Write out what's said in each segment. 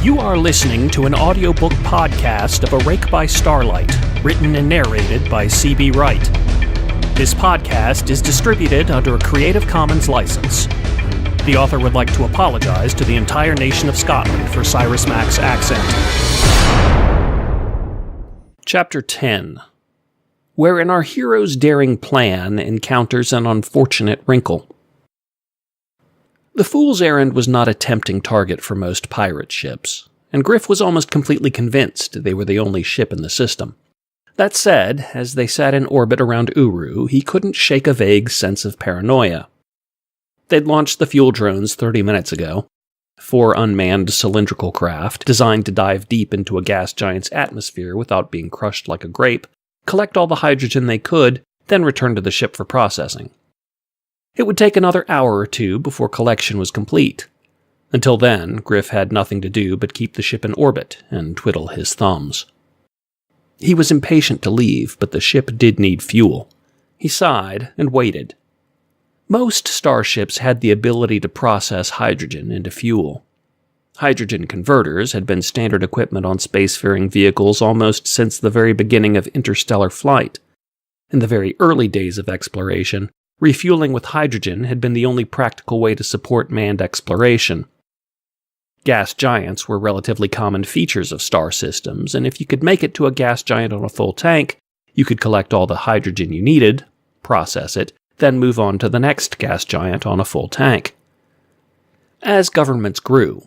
You are listening to an audiobook podcast of A Rake by Starlight, written and narrated by C.B. Wright. This podcast is distributed under a Creative Commons license. The author would like to apologize to the entire nation of Scotland for Cyrus Mack's accent. Chapter 10, wherein our hero's daring plan encounters an unfortunate wrinkle. The Fool's Errand was not a tempting target for most pirate ships, and Griff was almost completely convinced they were the only ship in the system. That said, as they sat in orbit around Uru, he couldn't shake a vague sense of paranoia. They'd launched the fuel drones 30 minutes ago, 4 unmanned cylindrical craft designed to dive deep into a gas giant's atmosphere without being crushed like a grape, collect all the hydrogen they could, then return to the ship for processing. It would take another hour or two before collection was complete. Until then, Griff had nothing to do but keep the ship in orbit and twiddle his thumbs. He was impatient to leave, but the ship did need fuel. He sighed and waited. Most starships had the ability to process hydrogen into fuel. Hydrogen converters had been standard equipment on spacefaring vehicles almost since the very beginning of interstellar flight. In the very early days of exploration, refueling with hydrogen had been the only practical way to support manned exploration. Gas giants were relatively common features of star systems, and if you could make it to a gas giant on a full tank, you could collect all the hydrogen you needed, process it, then move on to the next gas giant on a full tank. As governments grew,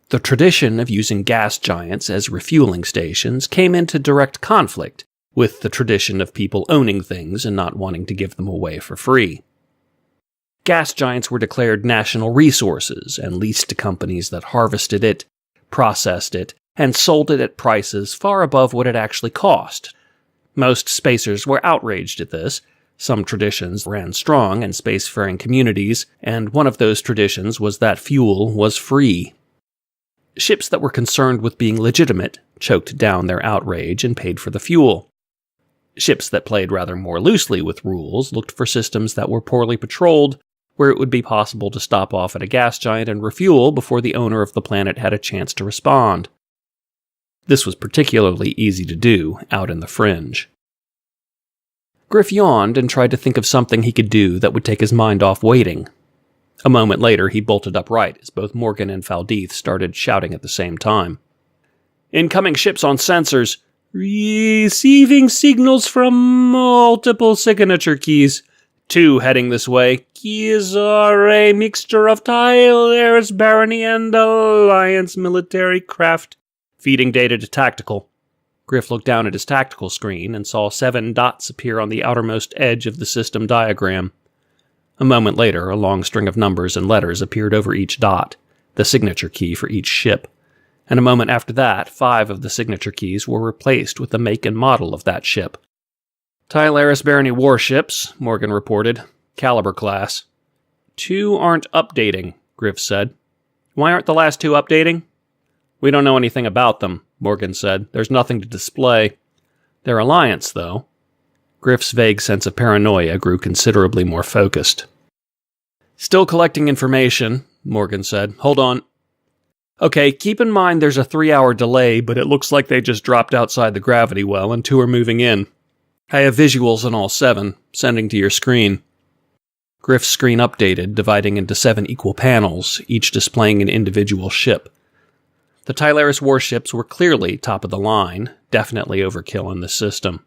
the tradition of using gas giants as refueling stations came into direct conflict with the tradition of people owning things and not wanting to give them away for free. Gas giants were declared national resources and leased to companies that harvested it, processed it, and sold it at prices far above what it actually cost. Most spacers were outraged at this. Some traditions ran strong in spacefaring communities, and one of those traditions was that fuel was free. Ships that were concerned with being legitimate choked down their outrage and paid for the fuel. Ships that played rather more loosely with rules looked for systems that were poorly patrolled, where it would be possible to stop off at a gas giant and refuel before the owner of the planet had a chance to respond. This was particularly easy to do out in the fringe. Griff yawned and tried to think of something he could do that would take his mind off waiting. A moment later, he bolted upright as both Morgan and Faldeeth started shouting at the same time. "Incoming ships on sensors! Receiving signals from multiple signature keys. 2 heading this way. Keys are a mixture of Tyler's Barony and Alliance military craft. Feeding data to tactical." Griff looked down at his tactical screen and saw 7 dots appear on the outermost edge of the system diagram. A moment later, a long string of numbers and letters appeared over each dot, the signature key for each ship. And a moment after that, 5 of the signature keys were replaced with the make and model of that ship. "Tyler's Barony warships," Morgan reported. "Caliber class." 2 aren't updating, Griff said. "Why aren't the last 2 updating?" "We don't know anything about them," Morgan said. "There's nothing to display. They're Alliance, though." Griff's vague sense of paranoia grew considerably more focused. "Still collecting information," Morgan said. "Hold on. Okay, keep in mind there's a 3-hour delay, but it looks like they just dropped outside the gravity well and 2 are moving in. I have visuals on all 7, sending to your screen." Griff's screen updated, dividing into 7 equal panels, each displaying an individual ship. The Tyler's warships were clearly top of the line, definitely overkill in the system.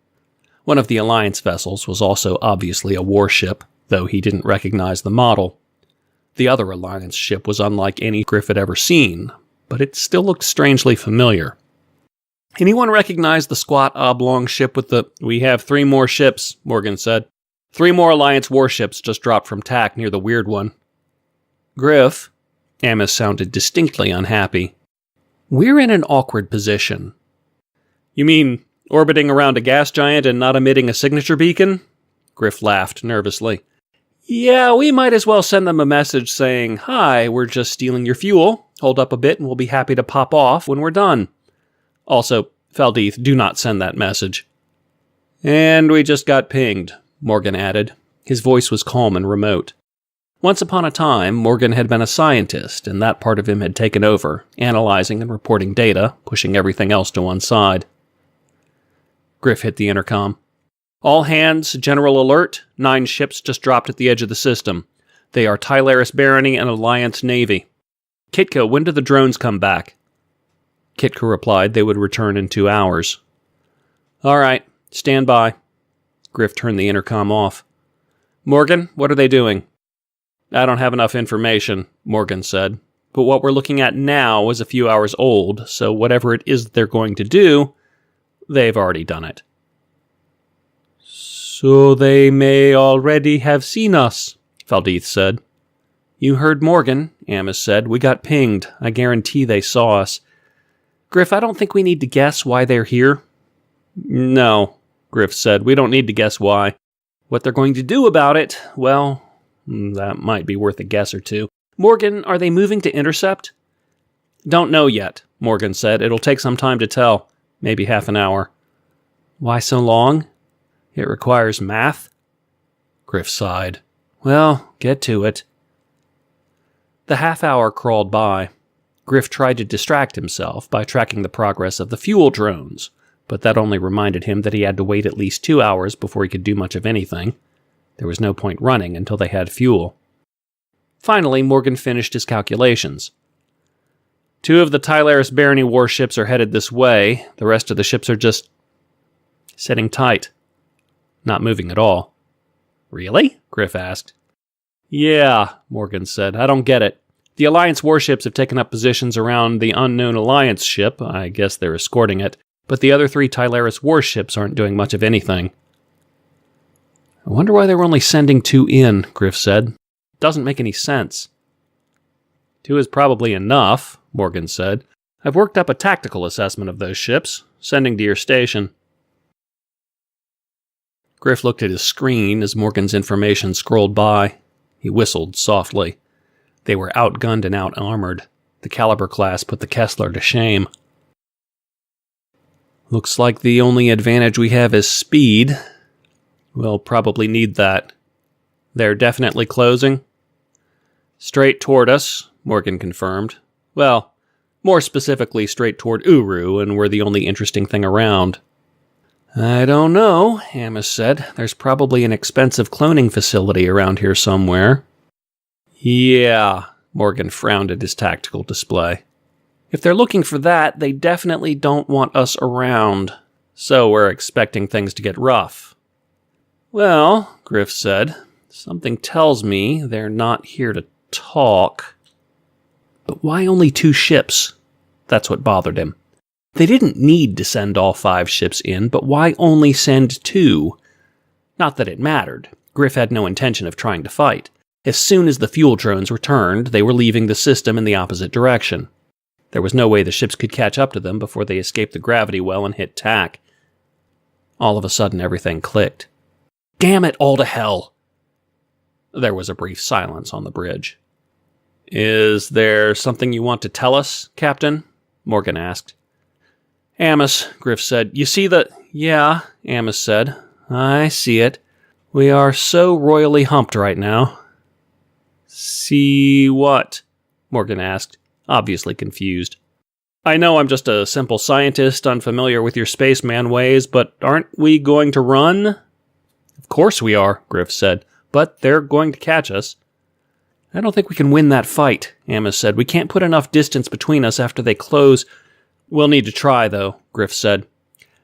One of the Alliance vessels was also obviously a warship, though he didn't recognize the model. The other Alliance ship was unlike any Griff had ever seen, but it still looked strangely familiar. "Anyone recognize the squat oblong ship with the—" "We have 3 more ships," Morgan said. 3 more Alliance warships just dropped from TAC near the weird one." "Griff," Amos sounded distinctly unhappy. "We're in an awkward position." "You mean orbiting around a gas giant and not emitting a signature beacon?" Griff laughed nervously. "Yeah, we might as well send them a message saying, 'Hi, we're just stealing your fuel. Hold up a bit and we'll be happy to pop off when we're done.' Also, Faldeeth, do not send that message." "And we just got pinged," Morgan added. His voice was calm and remote. Once upon a time, Morgan had been a scientist, and that part of him had taken over, analyzing and reporting data, pushing everything else to one side. Griff hit the intercom. "All hands, general alert. 9 ships just dropped at the edge of the system. They are Tylaris Barony and Alliance Navy. Kitka, when do the drones come back?" Kitka replied they would return in 2 hours. "All right, stand by." Griff turned the intercom off. "Morgan, what are they doing?" "I don't have enough information," Morgan said. "But what we're looking at now is a few hours old, so whatever it is they're going to do, they've already done it." "So they may already have seen us," Valdith said. "You heard Morgan," Amos said. "We got pinged. I guarantee they saw us." "Griff, I don't think we need to guess why they're here." "No," Griff said. "We don't need to guess why. What they're going to do about it, well, that might be worth a guess or two. Morgan, are they moving to intercept?" "Don't know yet," Morgan said. "It'll take some time to tell. Maybe half an hour." "Why so long?" "It requires math." Griff sighed. "Well, get to it." The half hour crawled by. Griff tried to distract himself by tracking the progress of the fuel drones, but that only reminded him that he had to wait at least 2 hours before he could do much of anything. There was no point running until they had fuel. Finally, Morgan finished his calculations. 2 of the Tylaris Barony warships are headed this way. The rest of the ships are just sitting tight. Not moving at all. "Really?" Griff asked. "Yeah," Morgan said. "I don't get it. The Alliance warships have taken up positions around the unknown Alliance ship. I guess they're escorting it. But the other 3 Tylaris warships aren't doing much of anything." "I wonder why they were only sending 2 in," Griff said. "Doesn't make any sense." "2 is probably enough," Morgan said. "I've worked up a tactical assessment of those ships, sending to your station." Griff looked at his screen as Morgan's information scrolled by. He whistled softly. They were outgunned and out-armored. The Caliber class put the Kessler to shame. "Looks like the only advantage we have is speed. We'll probably need that. They're definitely closing?" "Straight toward us," Morgan confirmed. "Well, more specifically straight toward Uru, and we're the only interesting thing around." "I don't know," Amos said. "There's probably an expensive cloning facility around here somewhere." "Yeah," Morgan frowned at his tactical display. "If they're looking for that, they definitely don't want us around. So we're expecting things to get rough." "Well," Griff said, "something tells me they're not here to talk." But why only 2 ships? That's what bothered him. They didn't need to send all 5 ships in, but why only send 2? Not that it mattered. Griff had no intention of trying to fight. As soon as the fuel drones returned, they were leaving the system in the opposite direction. There was no way the ships could catch up to them before they escaped the gravity well and hit tack. All of a sudden, everything clicked. "Damn it all to hell!" There was a brief silence on the bridge. "Is there something you want to tell us, Captain?" Morgan asked. "Amos," Griff said. "You see the—" "Yeah," Amos said. "I see it. We are so royally humped right now." "See what?" Morgan asked, obviously confused. "I know I'm just a simple scientist unfamiliar with your spaceman ways, but aren't we going to run?" "Of course we are," Griff said, "but they're going to catch us." "I don't think we can win that fight," Amos said. "We can't put enough distance between us after they close." "We'll need to try, though," Griff said.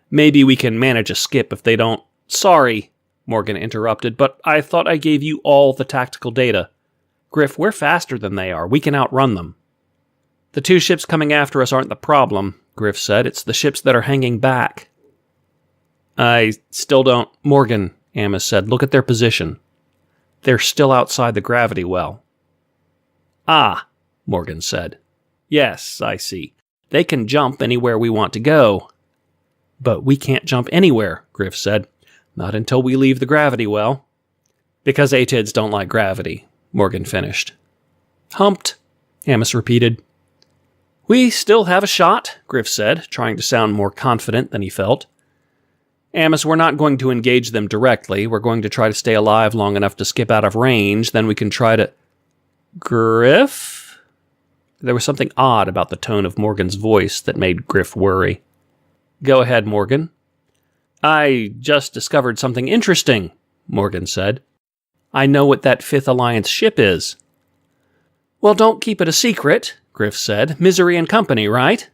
"Maybe we can manage a skip if they don't—" "Sorry," Morgan interrupted, "but I thought I gave you all the tactical data. Griff, we're faster than they are. We can outrun them." "The 2 ships coming after us aren't the problem," Griff said. "It's the ships that are hanging back." "I still don't—" "Morgan," Amos said, "look at their position. They're still outside the gravity well." "Ah," Morgan said. "Yes, I see. They can jump anywhere we want to go." "But we can't jump anywhere," Griff said. "Not until we leave the gravity well." "Because ATIDs don't like gravity," Morgan finished. "Humped," Amos repeated. "We still have a shot," Griff said, trying to sound more confident than he felt. "Amos, we're not going to engage them directly. We're going to try to stay alive long enough to skip out of range, then we can try to—" Griff? There was something odd about the tone of Morgan's voice that made Griff worry. Go ahead, Morgan. I just discovered something interesting, Morgan said. I know what that Fifth Alliance ship is. Well, don't keep it a secret, Griff said. Misery and company, right?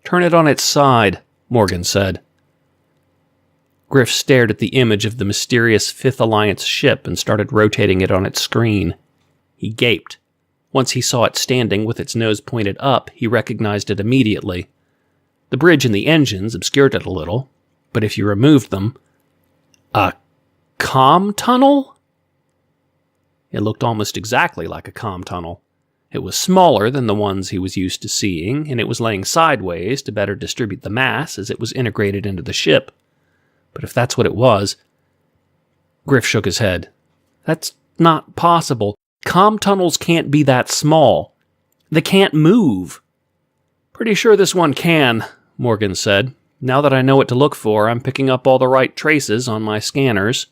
Turn it on its side, Morgan said. Griff stared at the image of the mysterious Fifth Alliance ship and started rotating it on its screen. He gaped. Once he saw it standing with its nose pointed up, he recognized it immediately. The bridge and the engines obscured it a little, but if you removed them... A comm tunnel? It looked almost exactly like a comm tunnel. It was smaller than the ones he was used to seeing, and it was laying sideways to better distribute the mass as it was integrated into the ship. But if that's what it was... Griff shook his head. That's not possible. Comm tunnels can't be that small. They can't move. Pretty sure this one can, Morgan said. Now that I know what to look for, I'm picking up all the right traces on my scanners.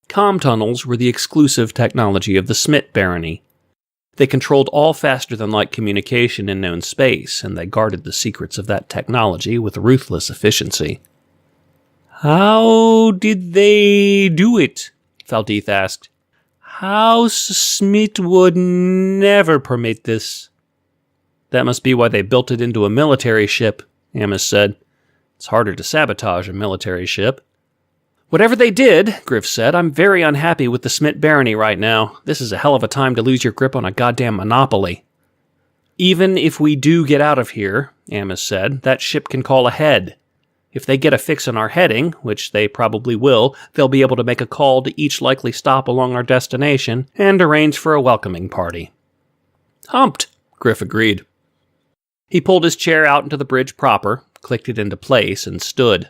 Comm tunnels were the exclusive technology of the Smith barony. They controlled all faster-than-light communication in known space, and they guarded the secrets of that technology with ruthless efficiency. How did they do it? Faldeath asked. House Smith would never permit this. That must be why they built it into a military ship, Amos said. It's harder to sabotage a military ship. Whatever they did, Griff said, I'm very unhappy with the Smith barony right now. This is a hell of a time to lose your grip on a goddamn monopoly. Even if we do get out of here, Amos said, that ship can call ahead. If they get a fix on our heading, which they probably will, they'll be able to make a call to each likely stop along our destination and arrange for a welcoming party. Humped, Griff agreed. He pulled his chair out into the bridge proper, clicked it into place, and stood.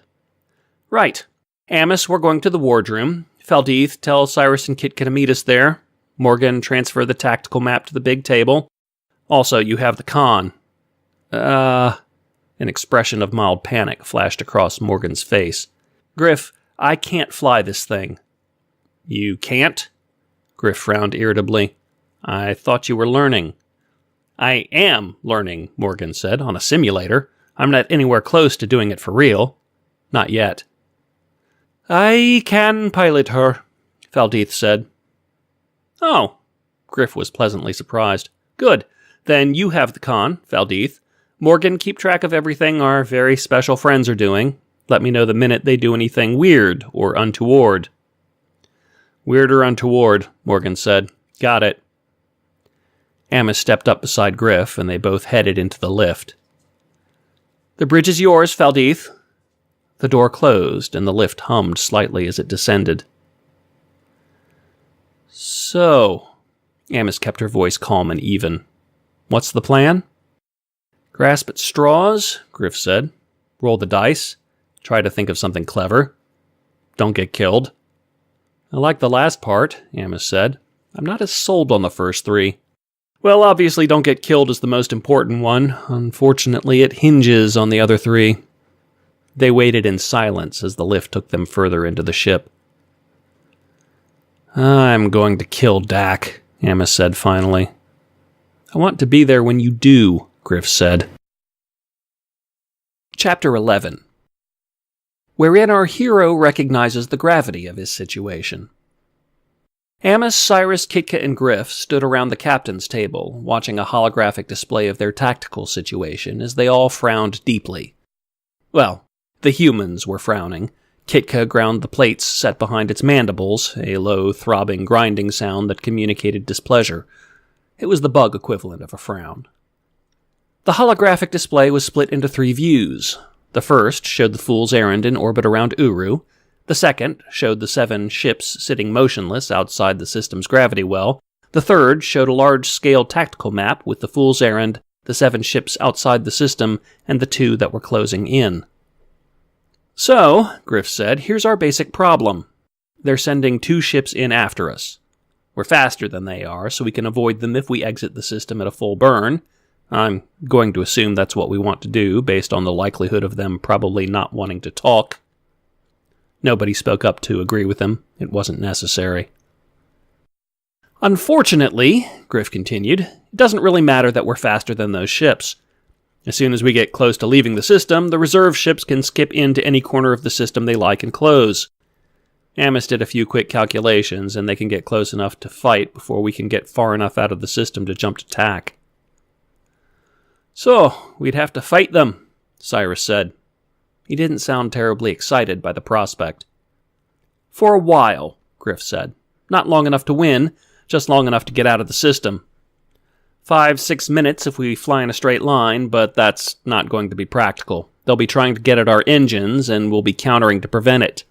Right. Amos, we're going to the wardroom. Faldeath, tell Cyrus and Kitka to meet us there. Morgan, transfer the tactical map to the big table. Also, you have the con. An expression of mild panic flashed across Morgan's face. Griff, I can't fly this thing. You can't? Griff frowned irritably. I thought you were learning. I am learning, Morgan said, on a simulator. I'm not anywhere close to doing it for real. Not yet. I can pilot her, Faldeath said. Oh, Griff was pleasantly surprised. Good. Then you have the con, Faldeath. Morgan, keep track of everything our very special friends are doing. Let me know the minute they do anything weird or untoward. Weird or untoward, Morgan said. Got it. Amos stepped up beside Griff, and they both headed into the lift. The bridge is yours, Faldeath. The door closed, and the lift hummed slightly as it descended. So, Amos kept her voice calm and even. What's the plan? Grasp at straws, Griff said. Roll the dice. Try to think of something clever. Don't get killed. I like the last part, Amos said. I'm not as sold on the first three. Well, obviously don't get killed is the most important one. Unfortunately, it hinges on the other three. They waited in silence as the lift took them further into the ship. I'm going to kill Dak, Amos said finally. I want to be there when you do, Griff said. Chapter 11, wherein our hero recognizes the gravity of his situation. Amos, Cyrus, Kitka, and Griff stood around the captain's table, watching a holographic display of their tactical situation as they all frowned deeply. Well, the humans were frowning. Kitka ground the plates set behind its mandibles, a low, throbbing, grinding sound that communicated displeasure. It was the bug equivalent of a frown. The holographic display was split into 3 views. The first showed the Fool's Errand in orbit around Uru. The second showed the 7 ships sitting motionless outside the system's gravity well. The third showed a large-scale tactical map with the Fool's Errand, the 7 ships outside the system, and the 2 that were closing in. So, Griff said, here's our basic problem. They're sending 2 ships in after us. We're faster than they are, so we can avoid them if we exit the system at a full burn. I'm going to assume that's what we want to do, based on the likelihood of them probably not wanting to talk. Nobody spoke up to agree with him. It wasn't necessary. Unfortunately, Griff continued, it doesn't really matter that we're faster than those ships. As soon as we get close to leaving the system, the reserve ships can skip into any corner of the system they like and close. Amos did a few quick calculations, and they can get close enough to fight before we can get far enough out of the system to jump to tack. So, we'd have to fight them, Cyrus said. He didn't sound terribly excited by the prospect. For a while, Griff said. Not long enough to win, just long enough to get out of the system. 5-6 minutes if we fly in a straight line, but that's not going to be practical. They'll be trying to get at our engines, and we'll be countering to prevent it.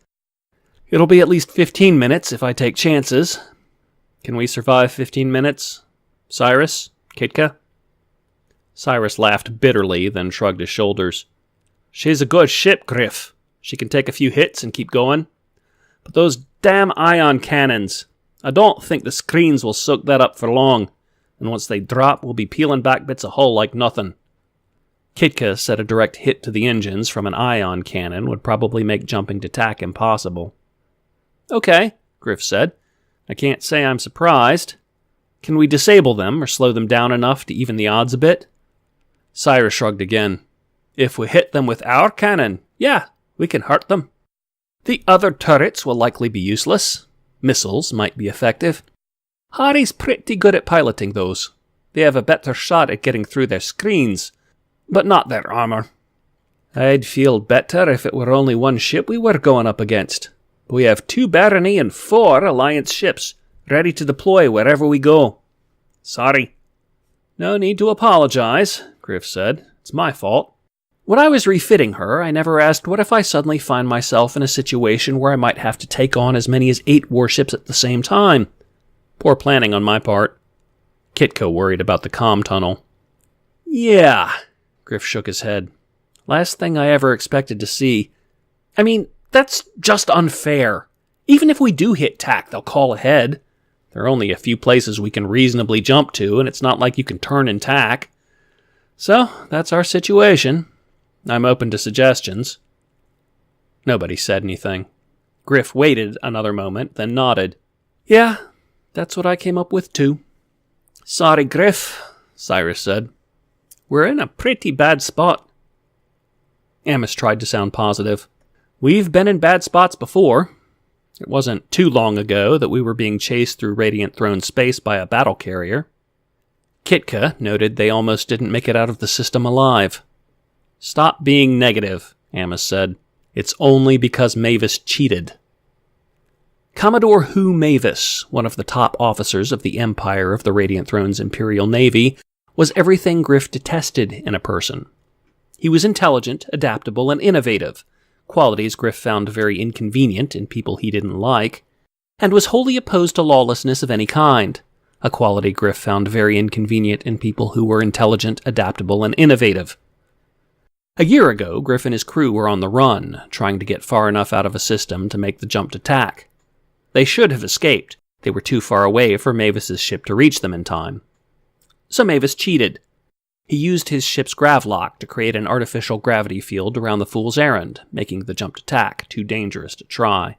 It'll be at least 15 minutes if I take chances. Can we survive 15 minutes? Cyrus? Kitka? Cyrus laughed bitterly, then shrugged his shoulders. She's a good ship, Griff. She can take a few hits and keep going. But those damn ion cannons, I don't think the screens will soak that up for long. And once they drop, we'll be peeling back bits of hull like nothing. Kitka said a direct hit to the engines from an ion cannon would probably make jumping to tack impossible. Okay, Griff said. I can't say I'm surprised. Can we disable them or slow them down enough to even the odds a bit? Cyrus shrugged again. If we hit them with our cannon, yeah, we can hurt them. The other turrets will likely be useless. Missiles might be effective. Harry's pretty good at piloting those. They have a better shot at getting through their screens, but not their armor. I'd feel better if it were only one ship we were going up against. But we have 2 Barony and 4 Alliance ships, ready to deploy wherever we go. Sorry. No need to apologize, Griff said. It's my fault. When I was refitting her, I never asked what if I suddenly find myself in a situation where I might have to take on as many as 8 warships at the same time. Poor planning on my part. Kitka worried about the comm tunnel. Yeah, Griff shook his head. Last thing I ever expected to see. I mean, that's just unfair. Even if we do hit tack, they'll call ahead. There are only a few places we can reasonably jump to, and it's not like you can turn and tack. So, that's our situation. I'm open to suggestions. Nobody said anything. Griff waited another moment, then nodded. Yeah, that's what I came up with, too. Sorry, Griff, Cyrus said. We're in a pretty bad spot. Amos tried to sound positive. We've been in bad spots before. It wasn't too long ago that we were being chased through Radiant Throne space by a battle carrier. Kitka noted they almost didn't make it out of the system alive. Stop being negative, Amos said. It's only because Mavis cheated. Commodore Hugh Mavis, one of the top officers of the Empire of the Radiant Throne's Imperial Navy, was everything Griff detested in a person. He was intelligent, adaptable, and innovative, qualities Griff found very inconvenient in people he didn't like, and was wholly opposed to lawlessness of any kind, a quality Griff found very inconvenient in people who were intelligent, adaptable, and innovative. A year ago, Griff and his crew were on the run, trying to get far enough out of a system to make the jump to tack. They should have escaped. They were too far away for Mavis's ship to reach them in time. So Mavis cheated. He used his ship's gravlock to create an artificial gravity field around the Fool's Errand, making the jump to tack too dangerous to try.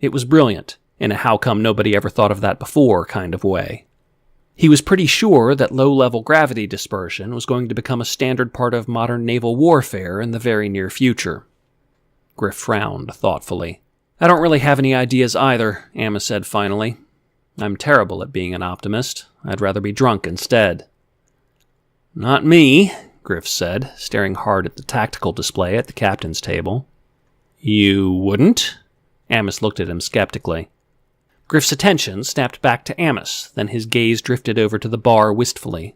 It was brilliant, in a how-come-nobody-ever-thought-of-that-before kind of way. He was pretty sure that low-level gravity dispersion was going to become a standard part of modern naval warfare in the very near future. Griff frowned thoughtfully. I don't really have any ideas either, Amos said finally. I'm terrible at being an optimist. I'd rather be drunk instead. Not me, Griff said, staring hard at the tactical display at the captain's table. You wouldn't? Amos looked at him skeptically. Griff's attention snapped back to Amos, then his gaze drifted over to the bar wistfully.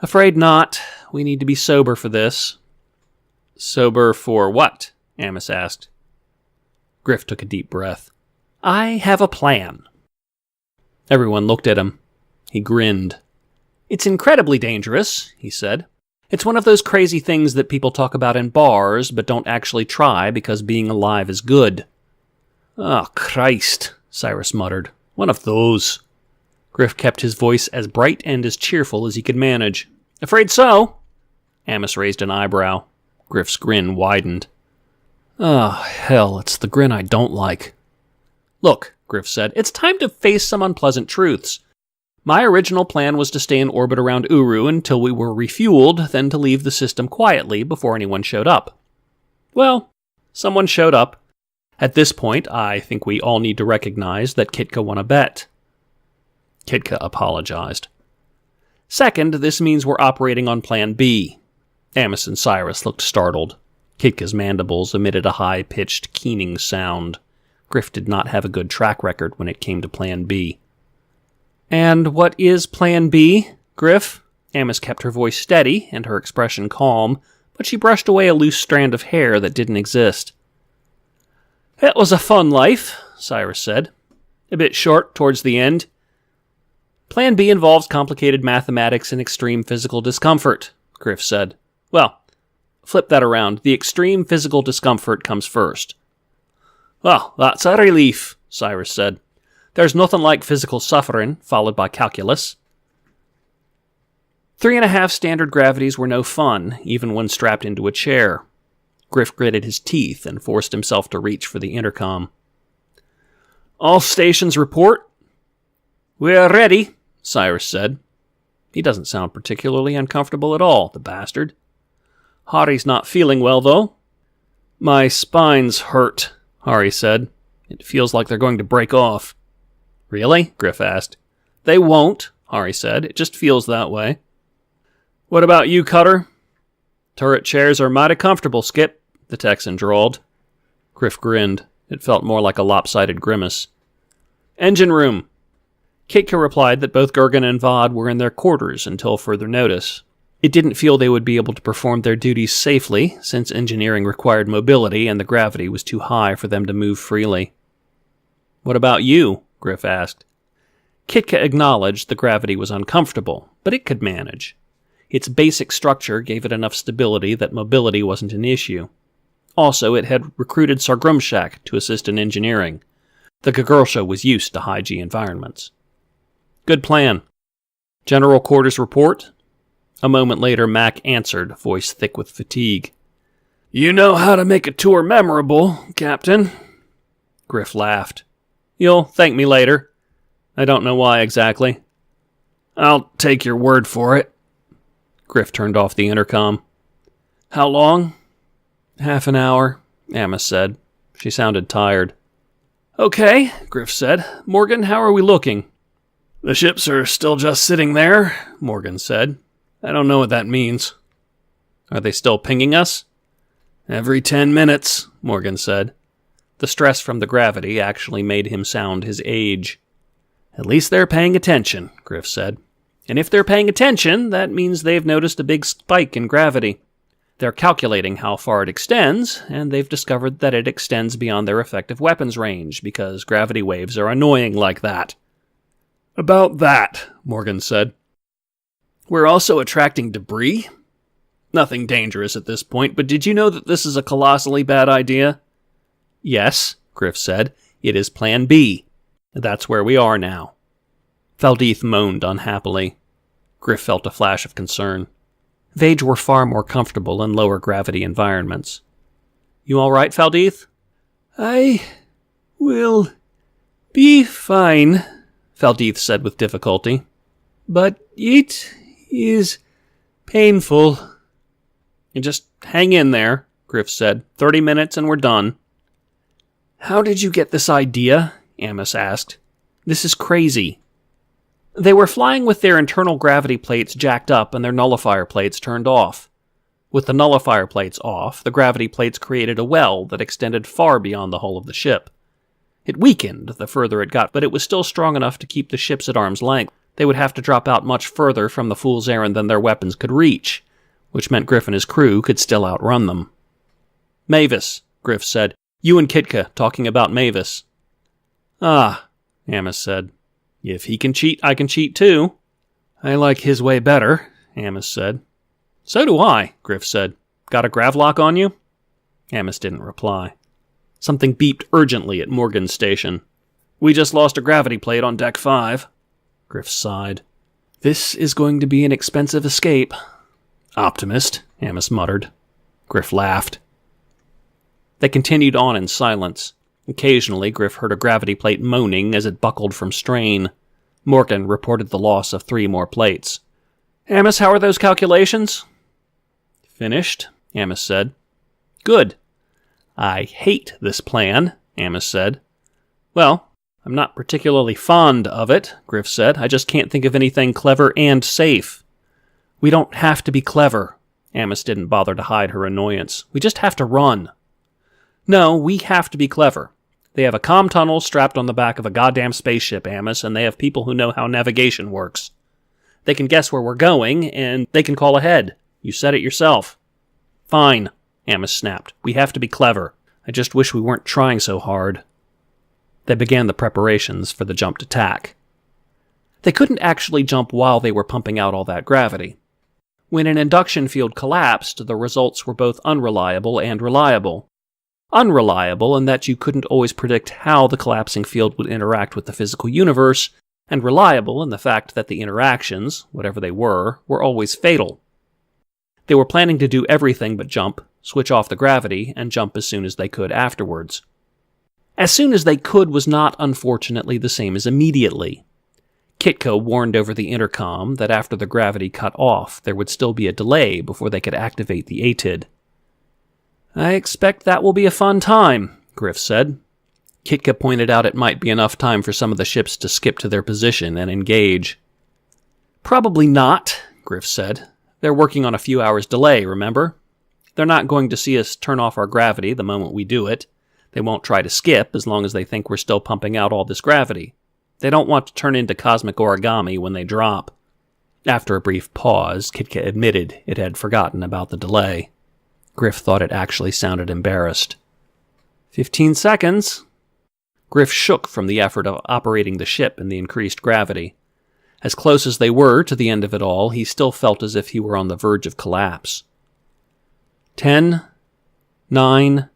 Afraid not. We need to be sober for this. Sober for what? Amos asked. Griff took a deep breath. I have a plan. Everyone looked at him. He grinned. It's incredibly dangerous, he said. It's one of those crazy things that people talk about in bars, but don't actually try because being alive is good. Oh, Christ, Cyrus muttered. One of those. Griff kept his voice as bright and as cheerful as he could manage. Afraid so. Amos raised an eyebrow. Griff's grin widened. Oh, hell, it's the grin I don't like. Look, Griff said, it's time to face some unpleasant truths. My original plan was to stay in orbit around Uru until we were refueled, then to leave the system quietly before anyone showed up. Well, someone showed up. At this point, I think we all need to recognize that Kitka won a bet. Kitka apologized. Second, this means we're operating on Plan B. Amos and Cyrus looked startled. Kitka's mandibles emitted a high-pitched, keening sound. Griff did not have a good track record when it came to Plan B. And what is Plan B, Griff? Amos kept her voice steady and her expression calm, but she brushed away a loose strand of hair that didn't exist. It was a fun life, Cyrus said. A bit short towards the end. Plan B involves complicated mathematics and extreme physical discomfort, Griff said. Well, flip that around. The extreme physical discomfort comes first. Well, that's a relief, Cyrus said. There's nothing like physical suffering, followed by calculus. 3.5 standard gravities were no fun, even when strapped into a chair. Griff gritted his teeth and forced himself to reach for the intercom. All stations report. We're ready, Cyrus said. He doesn't sound particularly uncomfortable at all, the bastard. Hari's not feeling well, though. My spine's hurt, Hari said. It feels like they're going to break off. Really? Griff asked. They won't, Hari said. It just feels that way. What about you, Cutter? Turret chairs are mighty comfortable, Skip, the Texan drawled. Griff grinned. It felt more like a lopsided grimace. Engine room. Kitka replied that both Gergen and Vod were in their quarters until further notice. It didn't feel they would be able to perform their duties safely, since engineering required mobility and the gravity was too high for them to move freely. What about you? Griff asked. Kitka acknowledged the gravity was uncomfortable, but it could manage. Its basic structure gave it enough stability that mobility wasn't an issue. Also, it had recruited Sargrumshak to assist in engineering. The Gagurlsha was used to high-G environments. Good plan. General Quarters report? A moment later, Mac answered, voice thick with fatigue. You know how to make a tour memorable, Captain. Griff laughed. You'll thank me later. I don't know why exactly. I'll take your word for it. Griff turned off the intercom. How long? Half an hour, Amos said. She sounded tired. Okay, Griff said. Morgan, how are we looking? The ships are still just sitting there, Morgan said. I don't know what that means. Are they still pinging us? Every 10 minutes, Morgan said. The stress from the gravity actually made him sound his age. At least they're paying attention, Griff said. And if they're paying attention, that means they've noticed a big spike in gravity. They're calculating how far it extends, and they've discovered that it extends beyond their effective weapons range, because gravity waves are annoying like that. About that, Morgan said. We're also attracting debris? Nothing dangerous at this point, but did you know that this is a colossally bad idea? Yes, Griff said. It is Plan B. That's where we are now. Valdith moaned unhappily. Griff felt a flash of concern. Vage were far more comfortable in lower gravity environments. You all right, Valdith? I will be fine, Valdith said with difficulty. But it is painful. You just hang in there, Griff said. 30 minutes and we're done. How did you get this idea? Amos asked. This is crazy. They were flying with their internal gravity plates jacked up and their nullifier plates turned off. With the nullifier plates off, the gravity plates created a well that extended far beyond the hull of the ship. It weakened the further it got, but it was still strong enough to keep the ships at arm's length. They would have to drop out much further from the Fool's Errand than their weapons could reach, which meant Griff and his crew could still outrun them. Mavis, Griff said. You and Kitka talking about Mavis. Ah, Amos said. If he can cheat, I can cheat too. I like his way better, Amos said. So do I, Griff said. Got a gravlock on you? Amos didn't reply. Something beeped urgently at Morgan's station. We just lost a gravity plate on Deck 5. Griff sighed. This is going to be an expensive escape. Optimist, Amos muttered. Griff laughed. They continued on in silence. Occasionally, Griff heard a gravity plate moaning as it buckled from strain. Morgan reported the loss of 3 more plates. Amos, how are those calculations? Finished, Amos said. Good. I hate this plan, Amos said. Well, I'm not particularly fond of it, Griff said. I just can't think of anything clever and safe. We don't have to be clever. Amos didn't bother to hide her annoyance. We just have to run. No, we have to be clever. They have a comm tunnel strapped on the back of a goddamn spaceship, Amos, and they have people who know how navigation works. They can guess where we're going, and they can call ahead. You said it yourself. Fine, Amos snapped. We have to be clever. I just wish we weren't trying so hard. They began the preparations for the jumped attack. They couldn't actually jump while they were pumping out all that gravity. When an induction field collapsed, the results were both unreliable and reliable. Unreliable in that you couldn't always predict how the collapsing field would interact with the physical universe, and reliable in the fact that the interactions, whatever they were always fatal. They were planning to do everything but jump, switch off the gravity, and jump as soon as they could afterwards. As soon as they could was not, unfortunately, the same as immediately. Kitka warned over the intercom that after the gravity cut off, there would still be a delay before they could activate the ATID. I expect that will be a fun time, Griff said. Kitka pointed out it might be enough time for some of the ships to skip to their position and engage. Probably not, Griff said. They're working on a few hours delay, remember? They're not going to see us turn off our gravity the moment we do it. They won't try to skip as long as they think we're still pumping out all this gravity. They don't want to turn into cosmic origami when they drop. After a brief pause, Kitka admitted it had forgotten about the delay. Griff thought it actually sounded embarrassed. 15 seconds. Griff shook from the effort of operating the ship in the increased gravity. As close as they were to the end of it all, he still felt as if he were on the verge of collapse. 10, 9,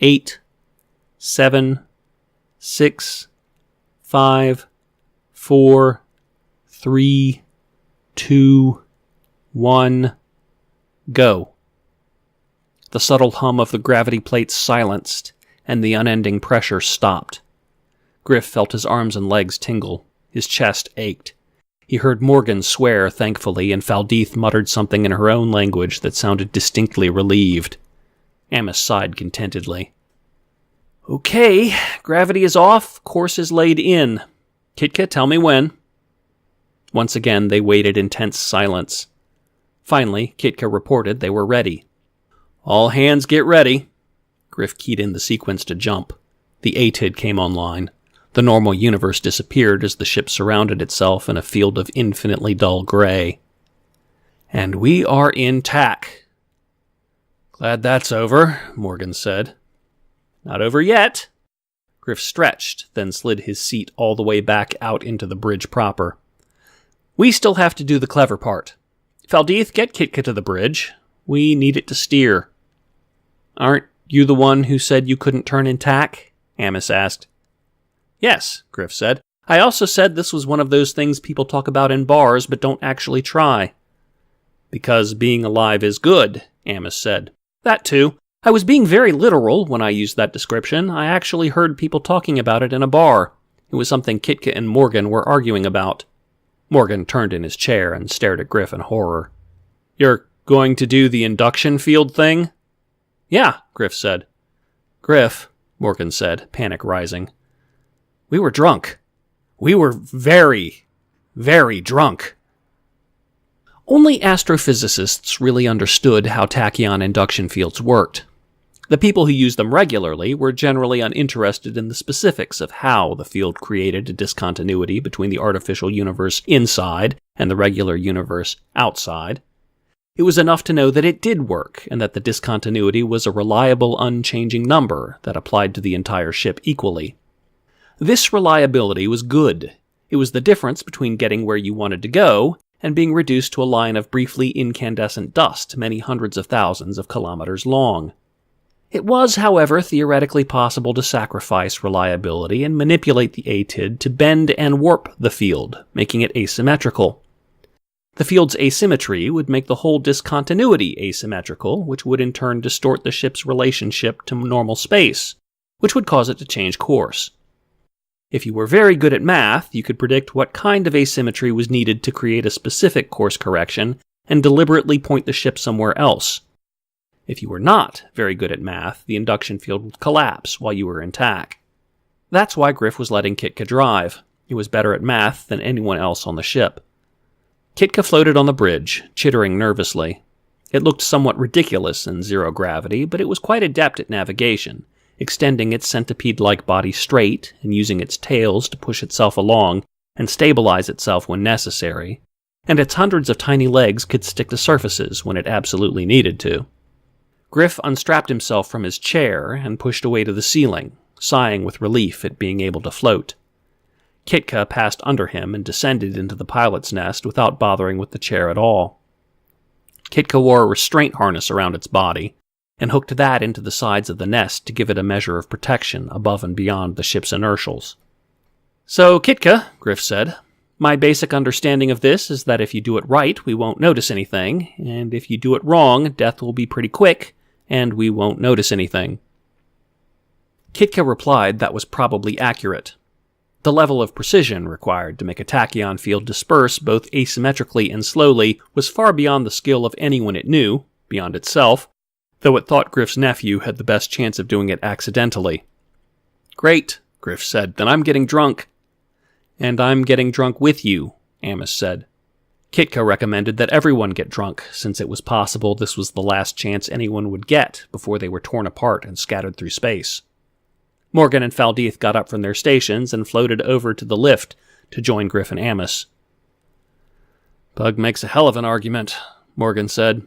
8, 7, 6, 5, 4, 3, 2, 1, go. The subtle hum of the gravity plates silenced, and the unending pressure stopped. Griff felt his arms and legs tingle. His chest ached. He heard Morgan swear thankfully, and Faldith muttered something in her own language that sounded distinctly relieved. Amos sighed contentedly. Okay, gravity is off, course is laid in. Kitka, tell me when. Once again, they waited in tense silence. Finally, Kitka reported they were ready. All hands get ready. Griff keyed in the sequence to jump. The ATID came online. The normal universe disappeared as the ship surrounded itself in a field of infinitely dull gray. And we are in TAC. Glad that's over, Morgan said. Not over yet. Griff stretched, then slid his seat all the way back out into the bridge proper. We still have to do the clever part. Faldith, get Kitka to the bridge. We need it to steer. Aren't you the one who said you couldn't turn in TAC? Amos asked. Yes, Griff said. I also said this was one of those things people talk about in bars but don't actually try. Because being alive is good, Amos said. That too. I was being very literal when I used that description. I actually heard people talking about it in a bar. It was something Kitka and Morgan were arguing about. Morgan turned in his chair and stared at Griff in horror. You're going to do the induction field thing? Yeah, Griff said. Griff, Morgan said, panic rising. We were drunk. We were very, very drunk. Only astrophysicists really understood how tachyon induction fields worked. The people who used them regularly were generally uninterested in the specifics of how the field created a discontinuity between the artificial universe inside and the regular universe outside. It was enough to know that it did work, and that the discontinuity was a reliable, unchanging number that applied to the entire ship equally. This reliability was good. It was the difference between getting where you wanted to go and being reduced to a line of briefly incandescent dust many hundreds of thousands of kilometers long. It was, however, theoretically possible to sacrifice reliability and manipulate the ATID to bend and warp the field, making it asymmetrical. The field's asymmetry would make the whole discontinuity asymmetrical, which would in turn distort the ship's relationship to normal space, which would cause it to change course. If you were very good at math, you could predict what kind of asymmetry was needed to create a specific course correction and deliberately point the ship somewhere else. If you were not very good at math, the induction field would collapse while you were in TAC. That's why Griff was letting Kitka drive. He was better at math than anyone else on the ship. Kitka floated on the bridge, chittering nervously. It looked somewhat ridiculous in zero gravity, but it was quite adept at navigation, extending its centipede-like body straight and using its tails to push itself along and stabilize itself when necessary, and its hundreds of tiny legs could stick to surfaces when it absolutely needed to. Griff unstrapped himself from his chair and pushed away to the ceiling, sighing with relief at being able to float. Kitka passed under him and descended into the pilot's nest without bothering with the chair at all. Kitka wore a restraint harness around its body, and hooked that into the sides of the nest to give it a measure of protection above and beyond the ship's inertials. "So, Kitka," Griff said, "my basic understanding of this is that if you do it right, we won't notice anything, and if you do it wrong, death will be pretty quick, and we won't notice anything." Kitka replied that was probably accurate. The level of precision required to make a tachyon field disperse both asymmetrically and slowly was far beyond the skill of anyone it knew, beyond itself, though it thought Griff's nephew had the best chance of doing it accidentally. "Great," Griff said, "then I'm getting drunk." "And I'm getting drunk with you," Amos said. Kitka recommended that everyone get drunk, since it was possible this was the last chance anyone would get before they were torn apart and scattered through space. Morgan and Faldeath got up from their stations and floated over to the lift to join Griff and Amos. "Pug makes a hell of an argument," Morgan said.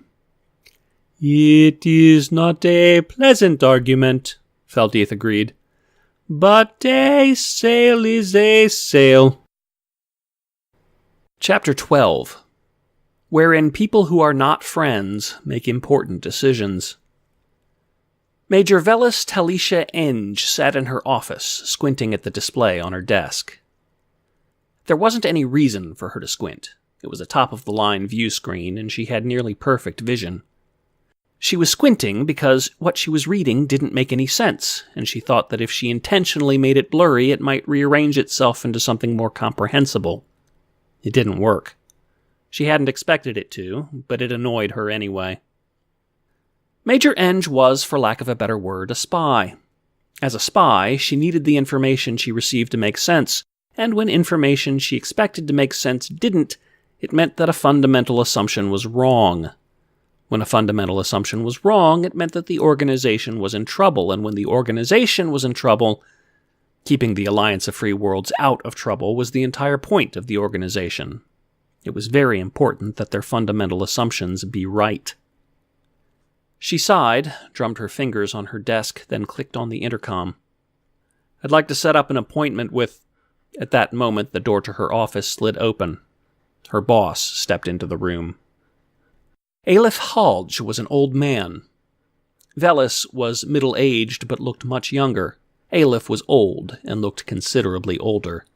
"It is not a pleasant argument," Faldeath agreed. "But a sail is a sail." Chapter 12, wherein people who are not friends make important decisions. Major Velis Talisha Enge sat in her office, squinting at the display on her desk. There wasn't any reason for her to squint. It was a top-of-the-line view screen, and she had nearly perfect vision. She was squinting because what she was reading didn't make any sense, and she thought that if she intentionally made it blurry, it might rearrange itself into something more comprehensible. It didn't work. She hadn't expected it to, but it annoyed her anyway. Major Enge was, for lack of a better word, a spy. As a spy, she needed the information she received to make sense, and when information she expected to make sense didn't, it meant that a fundamental assumption was wrong. When a fundamental assumption was wrong, it meant that the organization was in trouble, and when the organization was in trouble, keeping the Alliance of Free Worlds out of trouble was the entire point of the organization. It was very important that their fundamental assumptions be right. She sighed, drummed her fingers on her desk, then clicked on the intercom. "I'd like to set up an appointment with..." At that moment, the door to her office slid open. Her boss stepped into the room. Aleph Halj was an old man. Velis was middle-aged but looked much younger. Aleph was old and looked considerably older.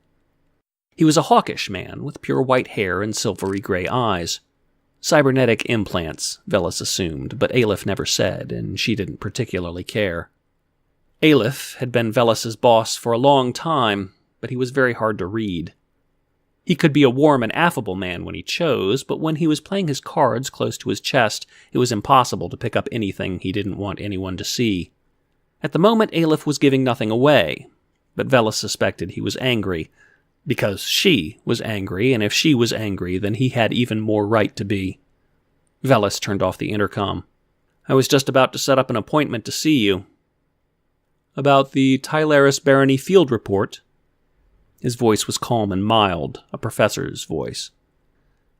He was a hawkish man with pure white hair and silvery gray eyes. Cybernetic implants, Velis assumed, but Aleph never said, and she didn't particularly care. Aleph had been Velis's boss for a long time, but he was very hard to read. He could be a warm and affable man when he chose, but when he was playing his cards close to his chest, it was impossible to pick up anything he didn't want anyone to see. At the moment, Aleph was giving nothing away, but Velis suspected he was angry, because she was angry, and if she was angry, then he had even more right to be. Velis turned off the intercom. "I was just about to set up an appointment to see you." "About the Tylaris Barony field report?" His voice was calm and mild, a professor's voice.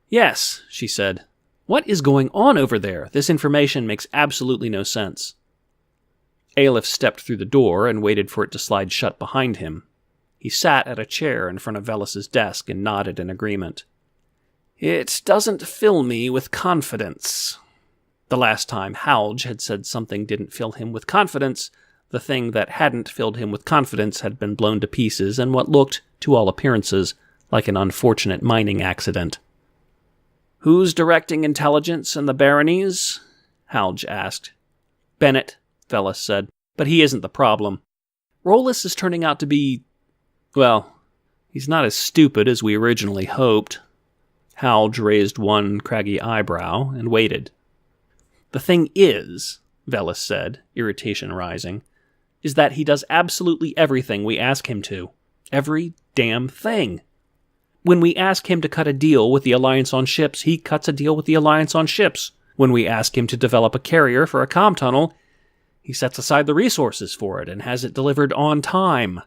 "Yes," she said. "What is going on over there? This information makes absolutely no sense." Aleph stepped through the door and waited for it to slide shut behind him. He sat at a chair in front of Velis's desk and nodded in agreement. "It doesn't fill me with confidence." The last time Halj had said something didn't fill him with confidence, the thing that hadn't filled him with confidence had been blown to pieces in what looked, to all appearances, like an unfortunate mining accident. "Who's directing intelligence in the baronies?" Halj asked. "Bennett," Velis said, "but he isn't the problem. Rolus is turning out to be Well, he's not as stupid as we originally hoped. Halge raised one craggy eyebrow and waited. The thing is, Velis said, irritation rising, is that he does absolutely everything we ask him to. Every damn thing. When we ask him to cut a deal with the Alliance on ships, he cuts a deal with the Alliance on ships. When we ask him to develop a carrier for a comm tunnel, he sets aside the resources for it and has it delivered on time.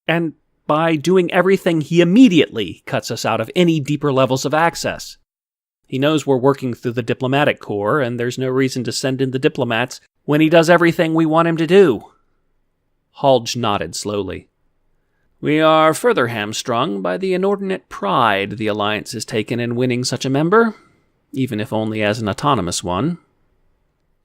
And by doing everything, he immediately cuts us out of any deeper levels of access. He knows we're working through the diplomatic corps, and there's no reason to send in the diplomats when he does everything we want him to do. Halge nodded slowly. We are further hamstrung by the inordinate pride the Alliance has taken in winning such a member, even if only as an autonomous one.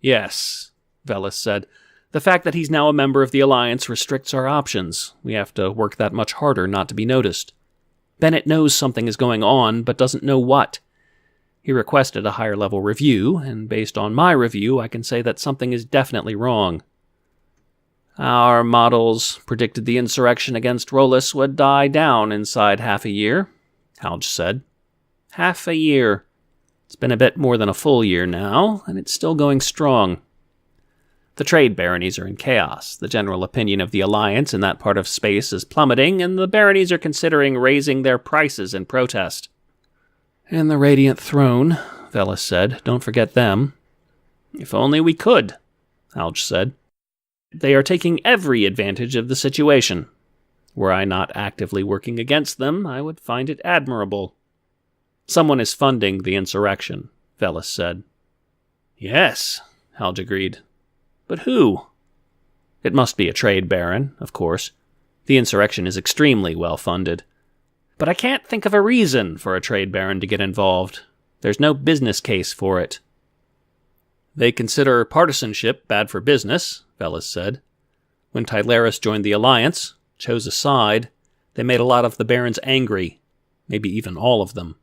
Yes, Velis said. The fact that he's now a member of the Alliance restricts our options. We have to work that much harder not to be noticed. Bennett knows something is going on, but doesn't know what. He requested a higher-level review, and based on my review, I can say that something is definitely wrong. Our models predicted the insurrection against Rolus would die down inside half a year, Halge said. Half a year. It's been a bit more than a full year now, and it's still going strong. The trade baronies are in chaos. The general opinion of the Alliance in that part of space is plummeting, and the baronies are considering raising their prices in protest. And the Radiant Throne, Velis said. Don't forget them. If only we could, Halge said. They are taking every advantage of the situation. Were I not actively working against them, I would find it admirable. Someone is funding the insurrection, Velis said. Yes, Halge agreed. But who? It must be a trade baron, of course. The insurrection is extremely well funded. But I can't think of a reason for a trade baron to get involved. There's no business case for it. They consider partisanship bad for business, Velis said. When Tyleris joined the Alliance, chose a side, they made a lot of the barons angry. Maybe even all of them.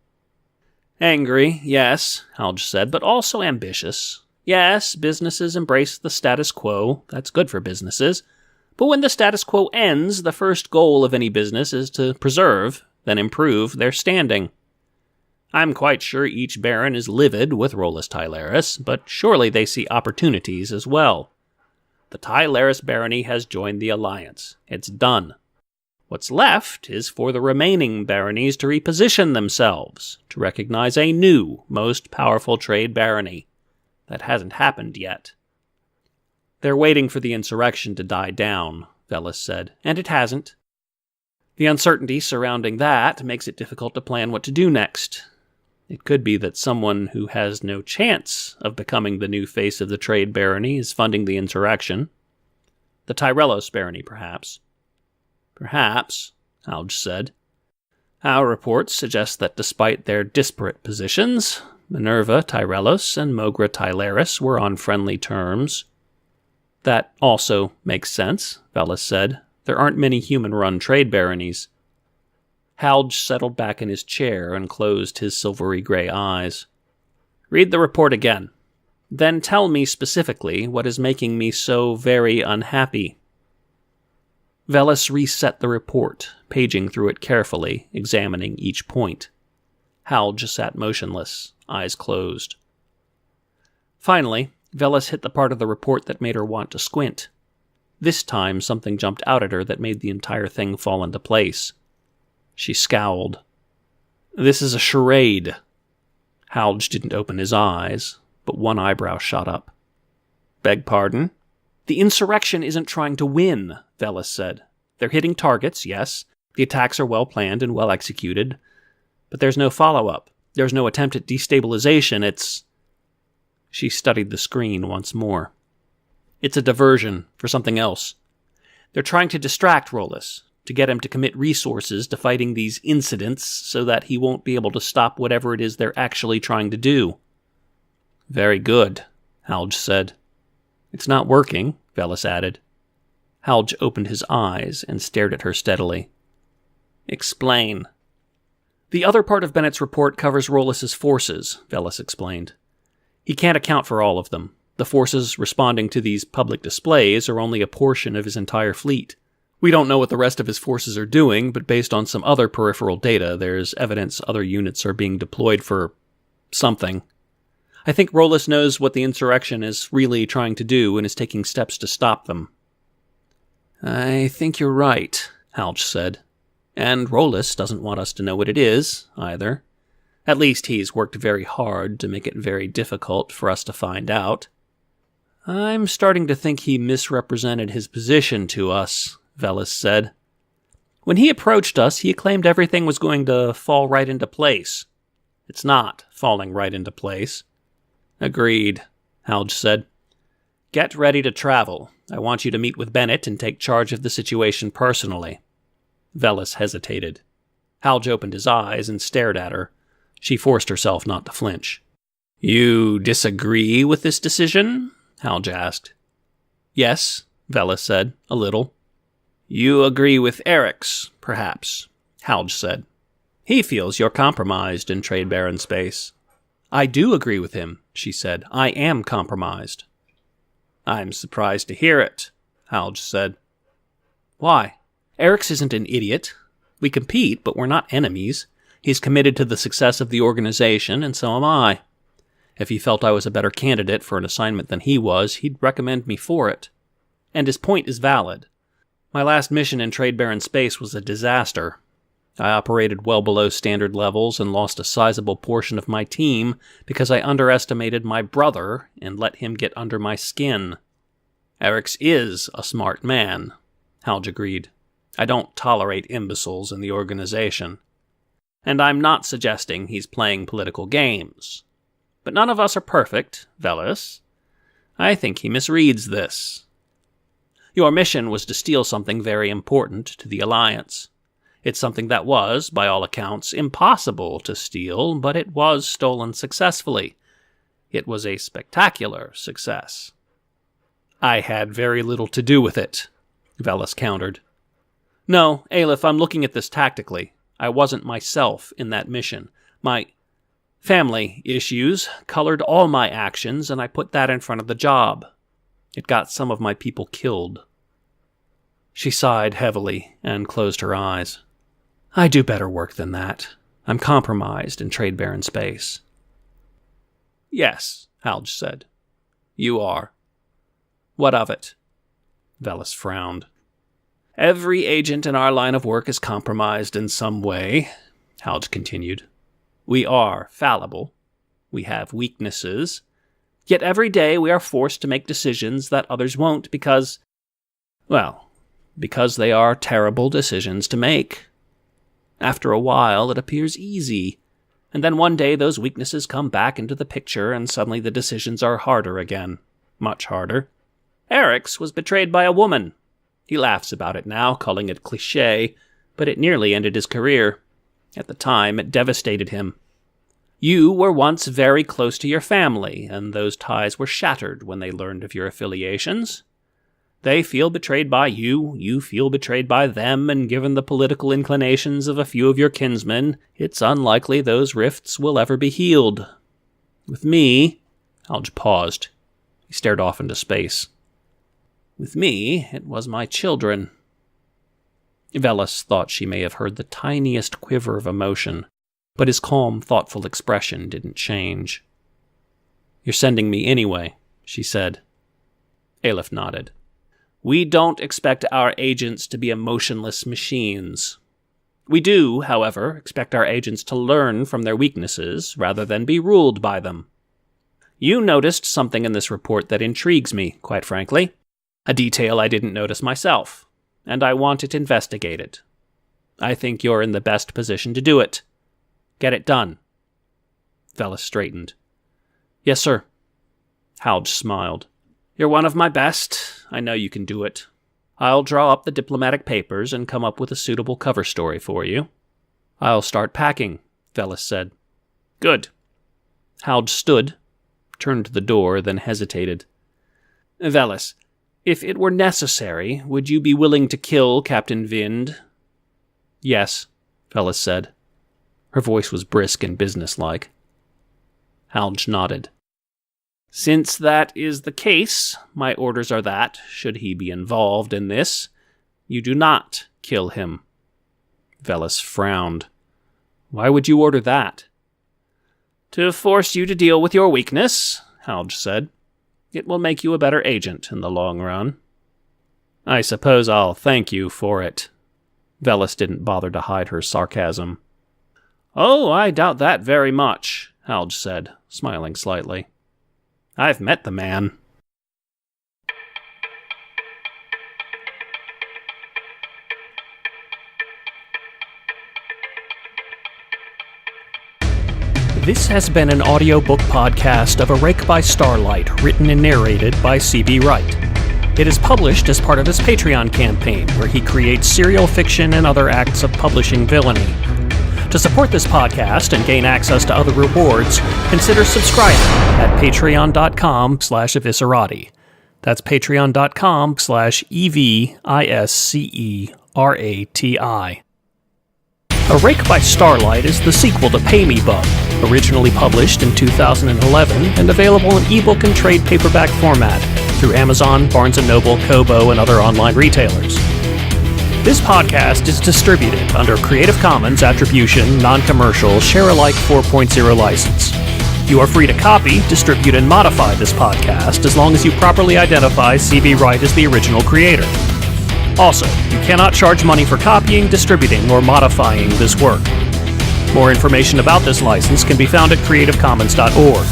Angry, yes, Halge said, but also ambitious. Yes, businesses embrace the status quo. That's good for businesses. But when the status quo ends, the first goal of any business is to preserve, then improve their standing. I'm quite sure each baron is livid with Rolus Tyleris, but surely they see opportunities as well. The Tyleris barony has joined the Alliance. It's done. What's left is for the remaining baronies to reposition themselves, to recognize a new, most powerful trade barony. That hasn't happened yet. They're waiting for the insurrection to die down, Velis said, and it hasn't. The uncertainty surrounding that makes it difficult to plan what to do next. It could be that someone who has no chance of becoming the new face of the trade barony is funding the insurrection. The Tyrelos barony, perhaps. Perhaps, Halge said. Our reports suggest that despite their disparate positions, Minerva Tyrelos and Mogra Tyleris were on friendly terms. That also makes sense, Velis said. There aren't many human-run trade baronies. Halge settled back in his chair and closed his silvery gray eyes. Read the report again. Then tell me specifically what is making me so very unhappy. Velis reset the report, paging through it carefully, examining each point. Halge sat motionless, eyes closed. Finally, Velis hit the part of the report that made her want to squint. This time, something jumped out at her that made the entire thing fall into place. She scowled. This is a charade. Halge didn't open his eyes, but one eyebrow shot up. Beg pardon? The insurrection isn't trying to win, Velis said. They're hitting targets, yes. The attacks are well planned and well executed. But there's no follow-up. There's no attempt at destabilization. It's... She studied the screen once more. It's a diversion for something else. They're trying to distract Rolus, to get him to commit resources to fighting these incidents so that he won't be able to stop whatever it is they're actually trying to do. Very good, Halge said. It's not working, Velis added. Halge opened his eyes and stared at her steadily. Explain. The other part of Bennett's report covers Rolus's forces, Velis explained. He can't account for all of them. The forces responding to these public displays are only a portion of his entire fleet. We don't know what the rest of his forces are doing, but based on some other peripheral data, there's evidence other units are being deployed for something. I think Rollis knows what the insurrection is really trying to do and is taking steps to stop them. I think you're right, Halge said. And Rollis doesn't want us to know what it is, either. At least he's worked very hard to make it very difficult for us to find out. I'm starting to think he misrepresented his position to us, Velis said. When he approached us, he claimed everything was going to fall right into place. It's not falling right into place. Agreed, Halge said. Get ready to travel. I want you to meet with Bennett and take charge of the situation personally. Velis hesitated. Halge opened his eyes and stared at her. She forced herself not to flinch. You disagree with this decision? Halge asked. Yes, Velis said, a little. You agree with Eric's, perhaps, Halge said. He feels you're compromised in Trade Baron space. I do agree with him, she said. I am compromised. I'm surprised to hear it, Halge said. Why? Eric's isn't an idiot. We compete, but we're not enemies. He's committed to the success of the organization, and so am I. If he felt I was a better candidate for an assignment than he was, he'd recommend me for it. And his point is valid. My last mission in Trade Baron space was a disaster. I operated well below standard levels and lost a sizable portion of my team because I underestimated my brother and let him get under my skin. Eric's is a smart man, Halge agreed. I don't tolerate imbeciles in the organization. And I'm not suggesting he's playing political games. But none of us are perfect, Velis. I think he misreads this. Your mission was to steal something very important to the Alliance. It's something that was, by all accounts, impossible to steal, but it was stolen successfully. It was a spectacular success. I had very little to do with it, Velis countered. No, Aleph, I'm looking at this tactically. I wasn't myself in that mission. My family issues colored all my actions, and I put that in front of the job. It got some of my people killed. She sighed heavily and closed her eyes. I do better work than that. I'm compromised in Trade Baron space. Yes, Halge said. You are. What of it? Velis frowned. Every agent in our line of work is compromised in some way, Halge continued. We are fallible. We have weaknesses. Yet every day we are forced to make decisions that others won't because they are terrible decisions to make. After a while, it appears easy, and then one day those weaknesses come back into the picture and suddenly the decisions are harder again. Much harder. Eric's was betrayed by a woman. He laughs about it now, calling it cliché, but it nearly ended his career. At the time, it devastated him. You were once very close to your family, and those ties were shattered when they learned of your affiliations. They feel betrayed by you, you feel betrayed by them, and given the political inclinations of a few of your kinsmen, it's unlikely those rifts will ever be healed. With me, Halge paused. He stared off into space. With me, it was my children. Velis thought she may have heard the tiniest quiver of emotion, but his calm, thoughtful expression didn't change. You're sending me anyway, she said. Aleph nodded. We don't expect our agents to be emotionless machines. We do, however, expect our agents to learn from their weaknesses rather than be ruled by them. You noticed something in this report that intrigues me, quite frankly. A detail I didn't notice myself, and I want it investigated. I think you're in the best position to do it. Get it done. Velis straightened. Yes, sir. Halge smiled. You're one of my best. I know you can do it. I'll draw up the diplomatic papers and come up with a suitable cover story for you. I'll start packing, Velis said. Good. Halge stood, turned to the door, then hesitated. Velis, if it were necessary, would you be willing to kill Captain Vind? Yes, Velis said. Her voice was brisk and businesslike. Halge nodded. Since that is the case, my orders are that, should he be involved in this, You do not kill him. Velis frowned. Why would you order that? To force you to deal with your weakness, Halge said. It will make you a better agent in the long run. I suppose I'll thank you for it. Velis didn't bother to hide her sarcasm. Oh, I doubt that very much, Halge said, smiling slightly. I've met the man. This has been an audiobook podcast of A Rake by Starlight, written and narrated by C.B. Wright. It is published as part of his Patreon campaign, where he creates serial fiction and other acts of publishing villainy. To support this podcast and gain access to other rewards, consider subscribing at patreon.com/eviscerati. That's patreon.com/EVISCERATI. A Rake by Starlight is the sequel to Pay Me Bum, originally published in 2011 and available in ebook and trade paperback format through Amazon, Barnes & Noble, Kobo, and other online retailers. This podcast is distributed under Creative Commons Attribution, Non-Commercial, Share-alike 4.0 license. You are free to copy, distribute, and modify this podcast as long as you properly identify C.B. Wright as the original creator. Also, you cannot charge money for copying, distributing, or modifying this work. More information about this license can be found at creativecommons.org.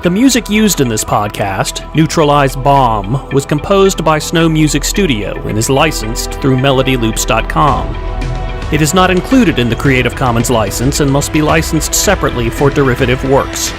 The music used in this podcast, Neutralize Bomb, was composed by Snow Music Studio and is licensed through melodyloops.com. It is not included in the Creative Commons license and must be licensed separately for derivative works.